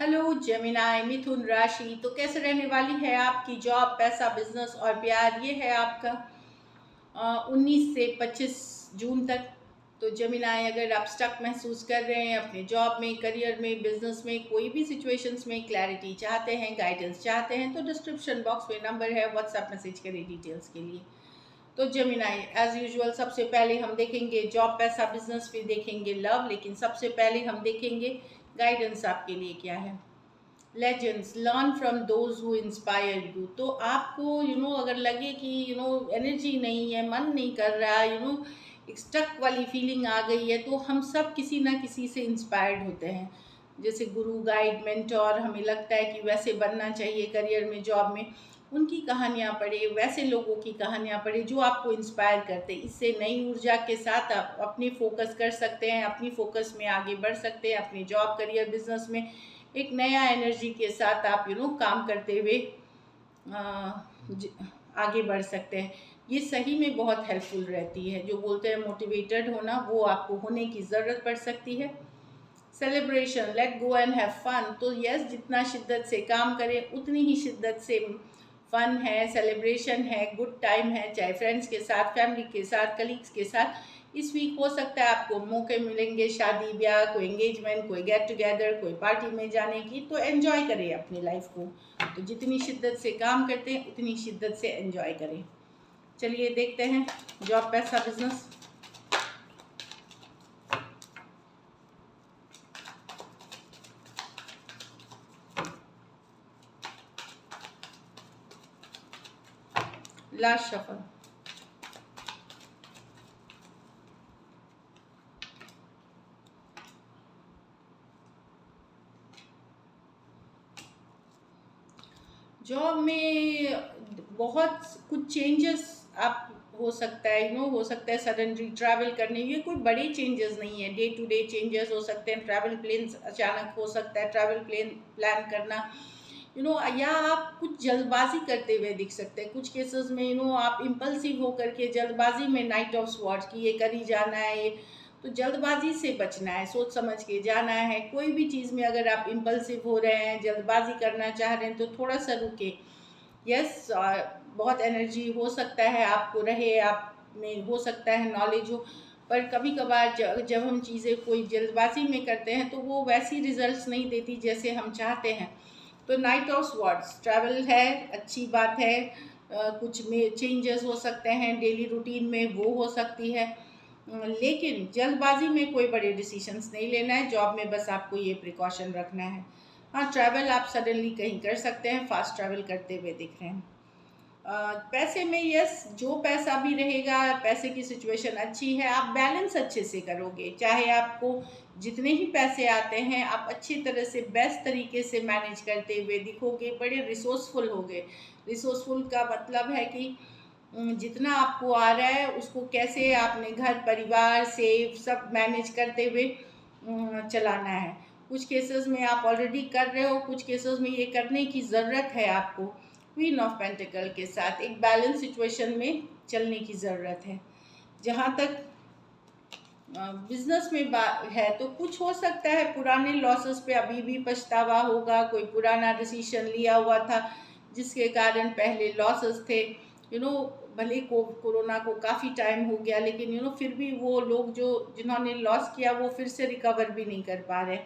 Hello Gemini मिथुन राशि। तो कैसे रहने वाली है आपकी जॉब, पैसा, बिजनेस और प्यार? ये है आपका 19 से 25 जून तक। तो जेमिनाई, अगर आप स्टक महसूस कर रहे हैं अपने जॉब में, करियर में, बिजनेस में, कोई भी सिचुएशंस में क्लैरिटी चाहते हैं, गाइडेंस चाहते हैं, तो डिस्क्रिप्शन बॉक्स में नंबर है, व्हाट्सएप मैसेज करें डिटेल्स के लिए। तो जेमिनाई, एज यूजुअल सबसे पहले हम देखेंगे जॉब, पैसा, बिजनेस, फिर देखेंगे लव, लेकिन सबसे पहले हम देखेंगे गाइडेंस आपके लिए क्या है। Legends, learn from those who inspire you. तो आपको अगर लगे कि एनर्जी नहीं है, मन नहीं कर रहा, एक स्टक वाली फीलिंग आ गई है, तो हम सब किसी ना किसी से इंस्पायर्ड होते हैं। जैसे गुरु, गाइड, मेंटोर, हमें लगता है कि वैसे बनना चाहिए करियर में, जॉब में। उनकी कहानियाँ पढ़े, वैसे लोगों की कहानियाँ पढ़े जो आपको इंस्पायर करते हैं। इससे नई ऊर्जा के साथ आप अपनी फोकस कर सकते हैं, अपनी फोकस में आगे बढ़ सकते हैं, अपनी जॉब, करियर, बिजनेस में एक नया एनर्जी के साथ आप काम करते हुए आगे बढ़ सकते हैं। ये सही में बहुत हेल्पफुल रहती है। जो बोलते हैं मोटिवेटेड होना, वो आपको होने की ज़रूरत पड़ सकती है। Celebration, let go and have fun. तो यस, जितना शिद्दत से काम करें उतनी ही शिद्दत से फन है, सेलिब्रेशन है, गुड टाइम है, चाहे फ्रेंड्स के साथ, फैमिली के साथ, कलीग्स के साथ। इस वीक हो सकता है आपको मौके मिलेंगे शादी ब्याह, कोई एंगेजमेंट, कोई गेट टुगेदर, कोई पार्टी में जाने की। तो एंजॉय करें अपनी लाइफ को। तो जितनी शिद्दत से काम करते हैं उतनी शिद्दत से एंजॉय करें। चलिए देखते हैं जॉब, पैसा, बिजनेस। Last shuffle. जॉब में बहुत कुछ चेंजेस आप हो सकता है, हो सकता है सडनली ट्रैवल करने। ये कोई बड़े चेंजेस नहीं है, डे टू डे चेंजेस हो सकते हैं। ट्रैवल प्लान अचानक हो सकता है, ट्रैवल प्लान करना, या आप कुछ जल्दबाजी करते हुए दिख सकते हैं। कुछ केसेस में आप इम्पल्सिव होकर के जल्दबाजी में नाइट ऑफ स्वॉर्ड्स की ये कर ही जाना है, ये तो जल्दबाजी से बचना है, सोच समझ के जाना है। कोई भी चीज़ में अगर आप इम्पल्सिव हो रहे हैं, जल्दबाजी करना चाह रहे हैं, तो थोड़ा सा रुके। यस, बहुत एनर्जी हो सकता है आपको रहे, आप में हो सकता है नॉलेज हो, पर कभी कभार जब हम चीज़ें कोई जल्दबाजी में करते हैं तो वो वैसी रिजल्ट्स नहीं देती जैसे हम चाहते हैं। तो नाइट ऑफ स्वॉर्ड्स, ट्रैवल है, अच्छी बात है। कुछ में चेंजेस हो सकते हैं डेली रूटीन में, वो हो सकती है। लेकिन जल्दबाजी में कोई बड़े डिसीजंस नहीं लेना है। जॉब में बस आपको ये प्रिकॉशन रखना है। हाँ, ट्रैवल आप सडनली कहीं कर सकते हैं, फास्ट ट्रैवल करते हुए दिख रहे हैं। पैसे में यस, जो पैसा भी रहेगा, पैसे की सिचुएशन अच्छी है, आप बैलेंस अच्छे से करोगे। चाहे आपको जितने ही पैसे आते हैं, आप अच्छी तरह से बेस्ट तरीके से मैनेज करते हुए दिखोगे, बड़े रिसोर्सफुल होगे। रिसोर्सफुल का मतलब है कि जितना आपको आ रहा है उसको कैसे आपने घर परिवार सेव सब मैनेज करते हुए चलाना है। कुछ केसेस में आप ऑलरेडी कर रहे हो, कुछ केसेस में ये करने की ज़रूरत है आपको। क्वीन ऑफ पेंटिकल के साथ एक बैलेंस सिचुएशन में चलने की ज़रूरत है। जहाँ तक बिजनेस में है, तो कुछ हो सकता है पुराने लॉसेस पे अभी भी पछतावा होगा। कोई पुराना डिसीजन लिया हुआ था जिसके कारण पहले लॉसेस थे। भले कोरोना को काफ़ी टाइम हो गया, लेकिन फिर भी वो लोग जो जिन्होंने लॉस किया वो फिर से रिकवर भी नहीं कर पा रहे।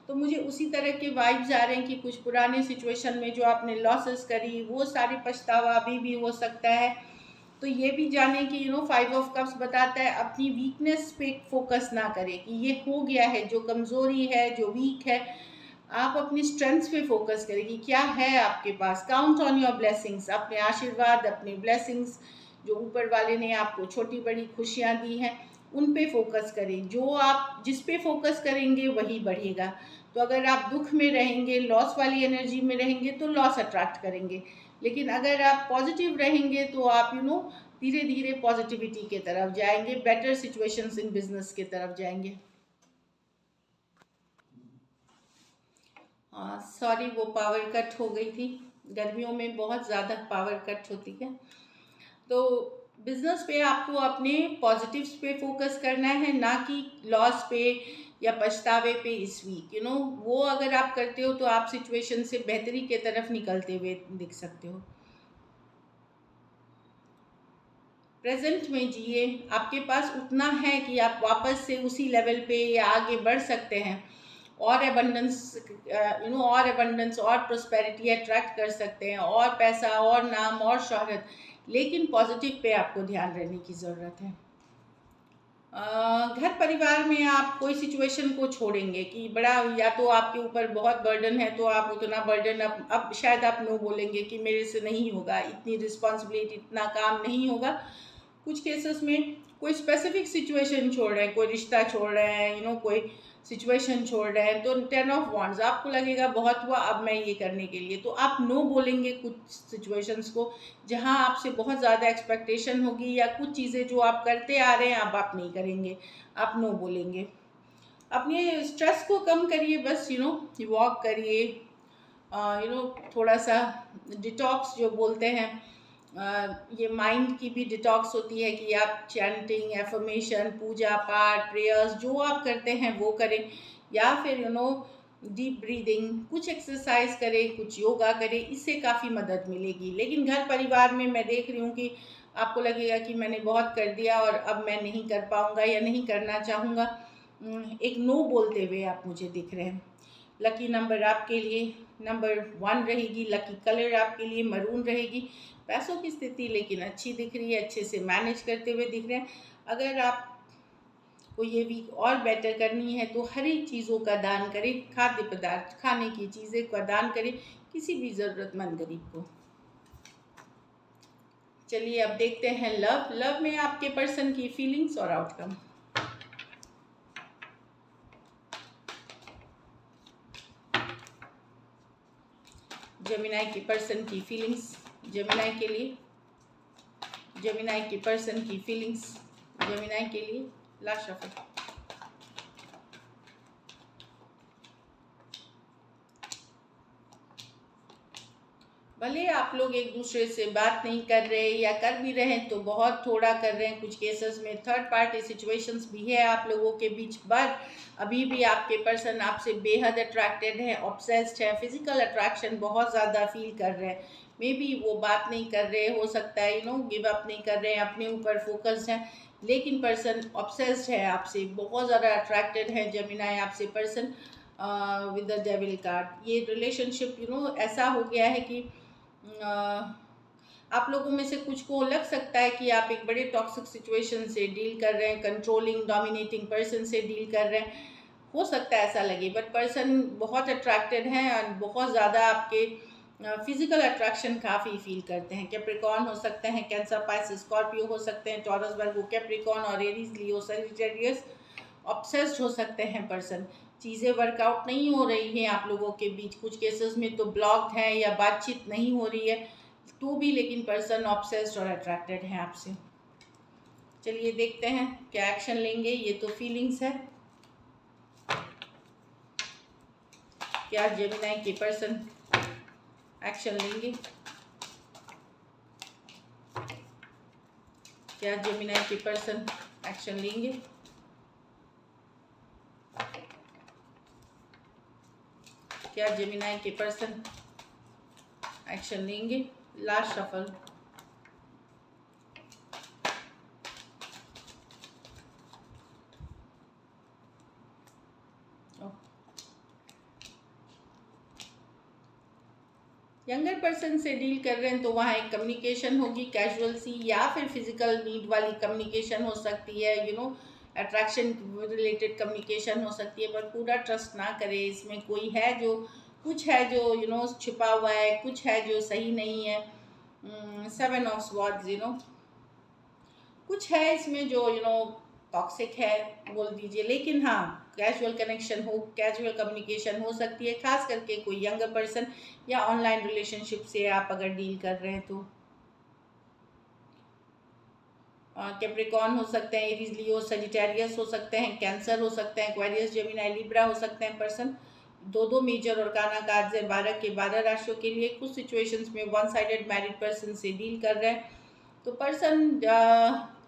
तो मुझे उसी तरह के वाइब्स आ रहे हैं कि कुछ पुराने सिचुएशन में जो आपने लॉसेस करी, वो सारी पछतावा अभी भी हो सकता है। तो ये भी जाने कि 5 ऑफ कप्स बताता है अपनी वीकनेस पे फोकस ना करें कि ये हो गया है, जो कमज़ोरी है, जो वीक है। आप अपनी स्ट्रेंथ्स पे फोकस करें कि क्या है आपके पास। काउंट ऑन योर ब्लेसिंग्स, अपने आशीर्वाद, अपने ब्लेसिंग्स जो ऊपर वाले ने आपको छोटी बड़ी खुशियाँ दी हैं, उन पे फोकस करें। जो आप जिस पे फोकस करेंगे वही बढ़ेगा। तो अगर आप दुख में रहेंगे, लॉस वाली एनर्जी में रहेंगे, तो लॉस अट्रैक्ट करेंगे। लेकिन अगर आप पॉजिटिव रहेंगे तो आप धीरे धीरे पॉजिटिविटी के तरफ जाएंगे, बेटर सिचुएशंस इन बिजनेस के तरफ जाएंगे। सॉरी, वो पावर कट हो गई थी। गर्मियों में बहुत ज़्यादा पावर कट होती है। तो बिजनेस पे आपको अपने पॉजिटिव्स पे फोकस करना है, ना कि लॉस पे, या पछतावे पे इस वीक, वो अगर आप करते हो तो आप सिचुएशन से बेहतरी के तरफ निकलते हुए दिख सकते हो। प्रेजेंट में जिए, आपके पास उतना है कि आप वापस से उसी लेवल पे या आगे बढ़ सकते हैं, और एबंडेंस और एबंडेंस और प्रोस्पेरिटी अट्रैक्ट कर सकते हैं, और पैसा और नाम और शोहरत, लेकिन पॉजिटिव पे आपको ध्यान रहने की ज़रूरत है। घर परिवार में आप कोई सिचुएशन को छोड़ेंगे कि बड़ा, या तो आपके ऊपर बहुत बर्डन है तो आप उतना बर्डन अब शायद आप नो बोलेंगे कि मेरे से नहीं होगा, इतनी रिस्पॉन्सिबिलिटी, इतना काम नहीं होगा। कुछ केसेस में कोई स्पेसिफिक सिचुएशन छोड़ रहे हैं, कोई रिश्ता छोड़ रहे हैं, कोई सिचुएशन छोड़ रहे हैं, तो 10 ऑफ वांड्स आपको लगेगा बहुत हुआ, अब मैं ये करने के लिए, तो आप नो बोलेंगे कुछ सिचुएशंस को जहां आपसे बहुत ज़्यादा एक्सपेक्टेशन होगी, या कुछ चीज़ें जो आप करते आ रहे हैं अब आप नहीं करेंगे, आप नो बोलेंगे। अपने स्ट्रेस को कम करिए, बस वॉक करिए, थोड़ा सा डिटॉक्स जो बोलते हैं, ये माइंड की भी डिटॉक्स होती है कि आप चैंटिंग, एफर्मेशन, पूजा पाठ, प्रेयर्स जो आप करते हैं वो करें, या फिर डीप ब्रीदिंग, कुछ एक्सरसाइज करें, कुछ योगा करें, इससे काफ़ी मदद मिलेगी। लेकिन घर परिवार में मैं देख रही हूँ कि आपको लगेगा कि मैंने बहुत कर दिया और अब मैं नहीं कर पाऊँगा या नहीं करना चाहूँगा, एक नो बोलते हुए आप मुझे दिख रहे हैं। लकी नंबर आपके लिए नंबर 1 रहेगी, लकी कलर आपके लिए मरून रहेगी। पैसों की स्थिति लेकिन अच्छी दिख रही है, अच्छे से मैनेज करते हुए दिख रहे हैं। अगर आप को ये वीक और बेटर करनी है तो हरी चीज़ों का दान करें, खाद्य पदार्थ, खाने की चीज़ें का दान करें किसी भी ज़रूरतमंद गरीब को। चलिए अब देखते हैं लव में आपके पर्सन की फीलिंग्स और आउटकम। जेमिनी के पर्सन की फीलिंग्स, जेमिनी के लिए, जेमिनी के पर्सन की फीलिंग्स, जेमिनी के लिए लास्ट शफल। भले आप लोग एक दूसरे से बात नहीं कर रहे, या कर भी रहे हैं तो बहुत थोड़ा कर रहे हैं, कुछ केसेस में थर्ड पार्टी सिचुएशंस भी है आप लोगों के बीच, बट अभी भी आपके पर्सन आपसे बेहद अट्रैक्टेड है, ऑब्सेस्ड है, फिजिकल अट्रैक्शन बहुत ज़्यादा फील कर रहे हैं। मे बी वो बात नहीं कर रहे, हो सकता है गिव अप नहीं कर रहे हैं, अपने ऊपर फोकस्ड हैं, लेकिन पर्सन ऑब्सेस्ड है आपसे, बहुत ज़्यादा अट्रैक्टेड है जेमिनी आपसे person with the devil card. ये रिलेशनशिप ऐसा हो गया है कि आप लोगों में से कुछ को लग सकता है कि आप एक बड़े टॉक्सिक सिचुएशन से डील कर रहे हैं, कंट्रोलिंग डोमिनेटिंग पर्सन से डील कर रहे हैं, हो सकता है ऐसा लगे, बट पर्सन बहुत अट्रैक्टेड हैं और बहुत ज़्यादा आपके फिजिकल अट्रैक्शन काफ़ी फील करते हैं। कैप्रिकॉर्न हो सकते हैं, कैंसर, पाइसिस, स्कॉर्पियो हो सकते हैं, टॉरस, वर्गो, कैप्रिकॉर्न और एरीज, लियो, सजिटेरियस। ऑब्सेस्ड हो सकते हैं पर्सन, चीज़ें वर्कआउट नहीं हो रही हैं आप लोगों के बीच, कुछ केसेस में तो ब्लॉक्ड है या बातचीत नहीं हो रही है, तो भी लेकिन पर्सन ऑब्सेस्ड और अट्रैक्टेड है आपसे। चलिए देखते हैं क्या एक्शन लेंगे। ये तो फीलिंग्स है, क्या जेमिनी के पर्सन एक्शन लेंगे, क्या जेमिनी के पर्सन एक्शन लेंगे, क्या जेमिनी के पर्सन एक्शन लेंगे। Last shuffle. यंगर पर्सन से डील कर रहे हैं तो वहाँ एक कम्युनिकेशन होगी, कैजुअल सी, या फिर फिजिकल नीड वाली कम्युनिकेशन हो सकती है, अट्रैक्शन रिलेटेड कम्युनिकेशन हो सकती है, पर पूरा ट्रस्ट ना करें, इसमें कोई है जो कुछ है जो छिपा हुआ है, कुछ है जो सही नहीं है। 7 ऑफ स्वॉर्ड्स, कुछ है इसमें जो टॉक्सिक है बोल दीजिए, लेकिन हाँ कैजुअल कनेक्शन हो, कैजुअल कम्युनिकेशन हो सकती है, खास करके कोई यंगर पर्सन या ऑनलाइन रिलेशनशिप से आप अगर डील कर रहे हैं तो। कैप्रिकॉर्न हो सकते हैं, एरीज, लियो, सजिटेरियस हो सकते हैं, कैंसर हो सकते हैं, एक्वेरियस, जेमिनी, लिब्रा हो सकते हैं पर्सन। दो मेजर और काना कार्ड्स हैं 12 के 12 राशियों के लिए। कुछ सिचुएशंस में वन साइडेड मैरिड पर्सन से डील कर रहे हैं तो पर्सन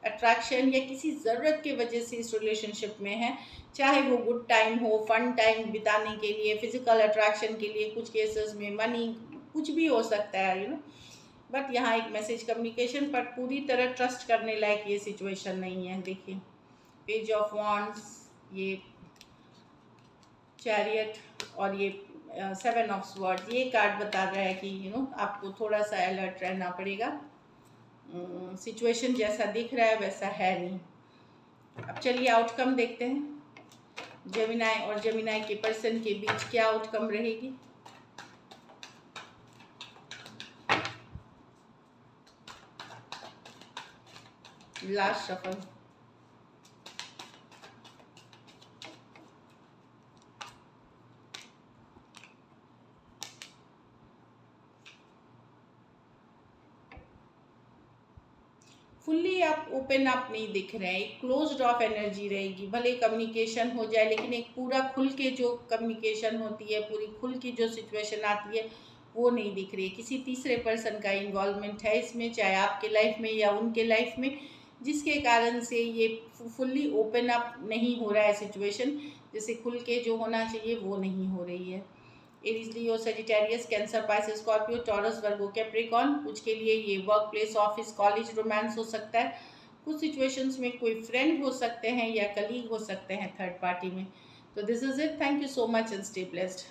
अट्रैक्शन या किसी ज़रूरत की वजह से इस रिलेशनशिप में है, चाहे वो गुड टाइम हो, फन टाइम बिताने के लिए, फिजिकल अट्रैक्शन के लिए, कुछ केसेस में मनी, कुछ भी हो सकता है बट यहाँ एक मैसेज कम्युनिकेशन पर पूरी तरह ट्रस्ट करने लायक ये सिचुएशन नहीं है। देखिए पेज ऑफ वॉन्ड्स, ये चैरियट और ये 7 ऑफ स्वॉर्ड्स, ये कार्ड बता रहा है कि आपको थोड़ा सा अलर्ट रहना पड़ेगा। सिचुएशन जैसा दिख रहा है वैसा है नहीं। अब चलिए आउटकम देखते हैं। जेमिनाई और जेमिनाई के पर्सन के बीच क्या आउटकम रहेगी। लास्ट शफल, फुल्ली आप ओपन अप नहीं दिख रहे हैं, एक क्लोज्ड ऑफ एनर्जी रहेगी। भले कम्युनिकेशन हो जाए लेकिन एक पूरा खुल के जो कम्युनिकेशन होती है, पूरी खुल की जो सिचुएशन आती है वो नहीं दिख रही है। किसी तीसरे पर्सन का इन्वॉल्वमेंट है इसमें, चाहे आपके लाइफ में या उनके लाइफ में, जिसके कारण से ये फुल्ली ओपन अप नहीं हो रहा है सिचुएशन। जैसे खुल के जो होना चाहिए वो नहीं हो रही है। Aries, Leo, Sagittarius, Cancer, Pisces, Scorpio, Taurus, Virgo, Capricorn, कुछ के लिए ये work place, office, college romance हो सकता है। कुछ सिचुएशंस में कोई फ्रेंड हो सकते हैं या कलीग हो सकते हैं थर्ड पार्टी में। तो this is it, thank you so much and stay blessed.